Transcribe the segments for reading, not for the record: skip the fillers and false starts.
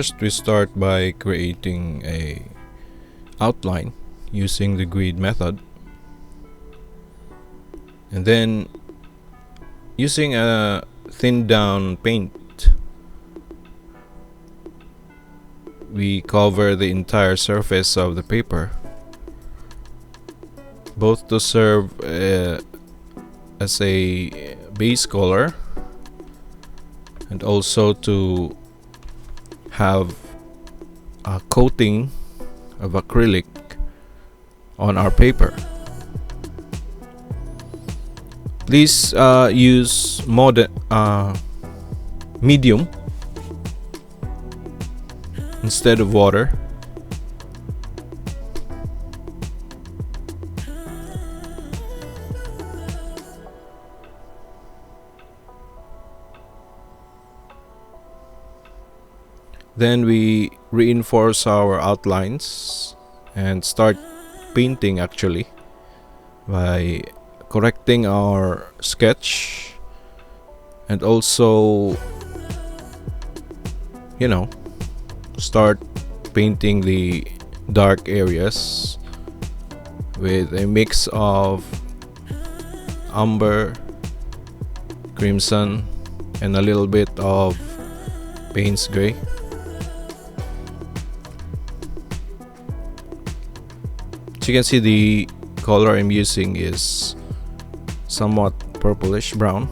First, we start by creating a outline using the grid method, and then using a thin down paint, we cover the entire surface of the paper, both to serve as a base color and also to have a coating of acrylic on our paper. Please use medium instead of water. Then we reinforce our outlines and start painting actually by correcting our sketch and also start painting the dark areas with a mix of umber, crimson, and a little bit of Payne's gray. So you can see the color I'm using is somewhat purplish brown.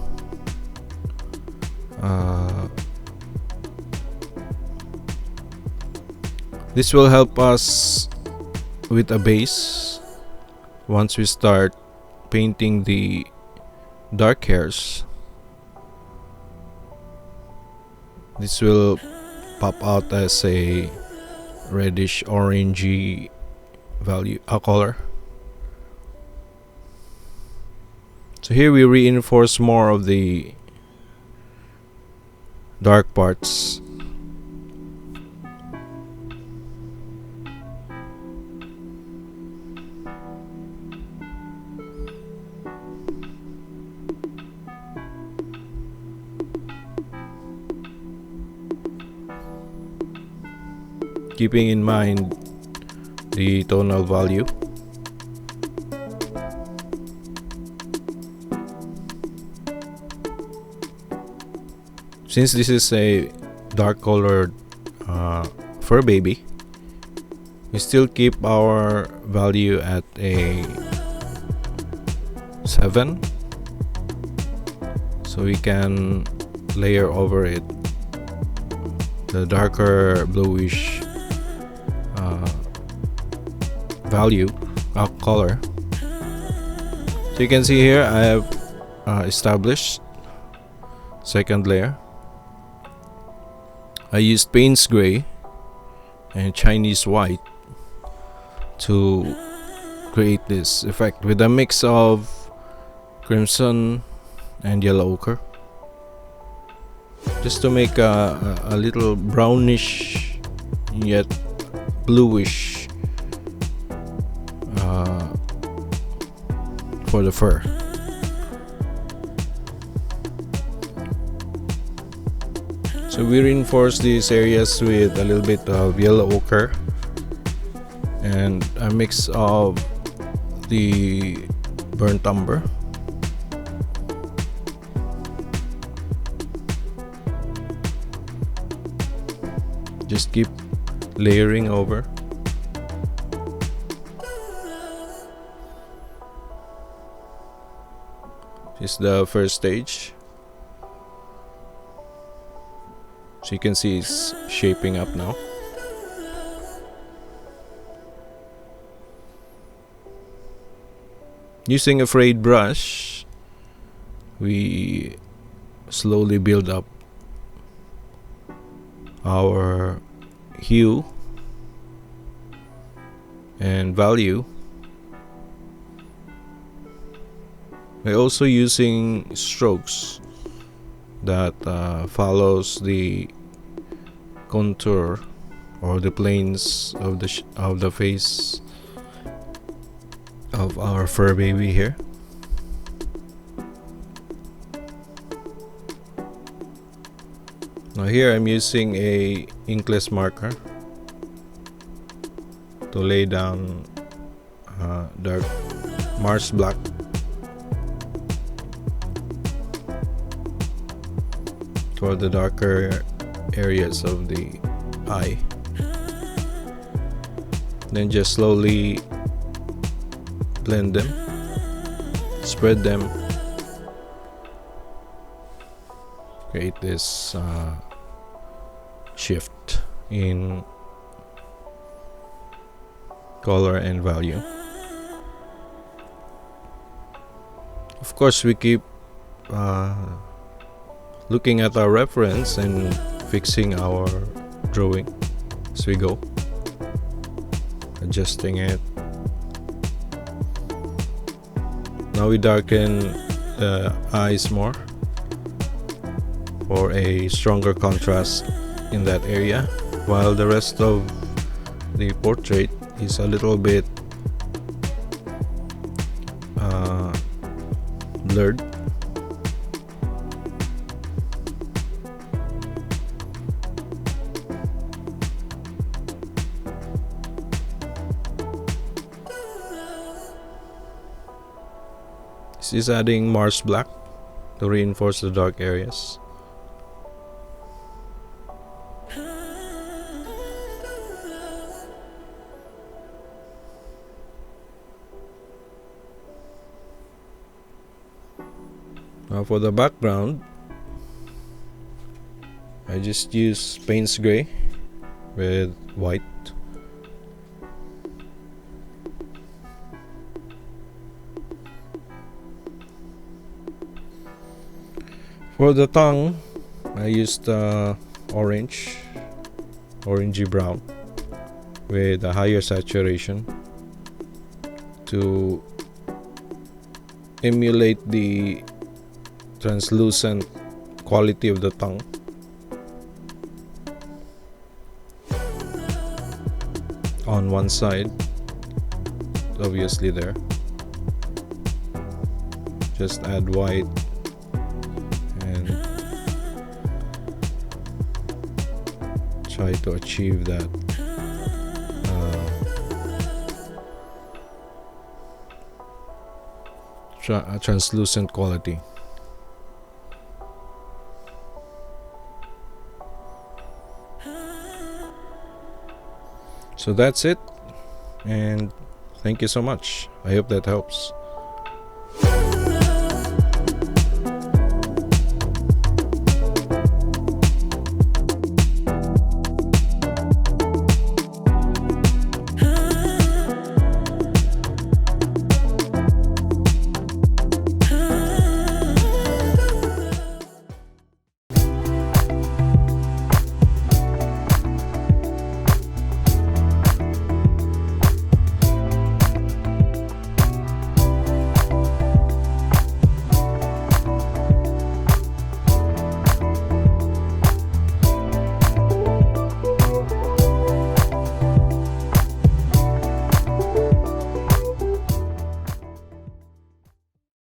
This will help us with a base once we start painting the dark hairs. This will pop out as a reddish orangey color. So here we reinforce more of the dark parts. Keeping in mind the tonal value. Since this is a dark colored Furbaby, we still keep our value at a 7, so we can layer over it the darker bluish color. So you can see here I have established second layer. I used Payne's gray and Chinese white to create this effect with a mix of crimson and yellow ochre, just to make a little brownish yet bluish for the fur. So we reinforce these areas with a little bit of yellow ochre and a mix of the burnt umber. Just keep layering over. This is the first stage. So you can see it's shaping up now. Using a frayed brush, we slowly build up our hue and value. We're also using strokes that follows the contour or the planes of the face of our Furbaby here. Now here I'm using a inkless marker to lay down dark Mars black for the darker areas of the eye. Then just slowly blend them, spread them, create this shift in color and value. Of course, we keep looking at our reference and fixing our drawing as we go, adjusting it. Now we darken the eyes more for a stronger contrast in that area, while the rest of the portrait is a little bit blurred. This is adding Mars black to reinforce the dark areas. Now for the background, I just use Payne's gray with white. For the tongue, I used orangey brown with a higher saturation to emulate the translucent quality of the tongue. On one side, obviously there. Just add white and try to achieve that translucent quality. So that's it, and thank you so much. I hope that helps.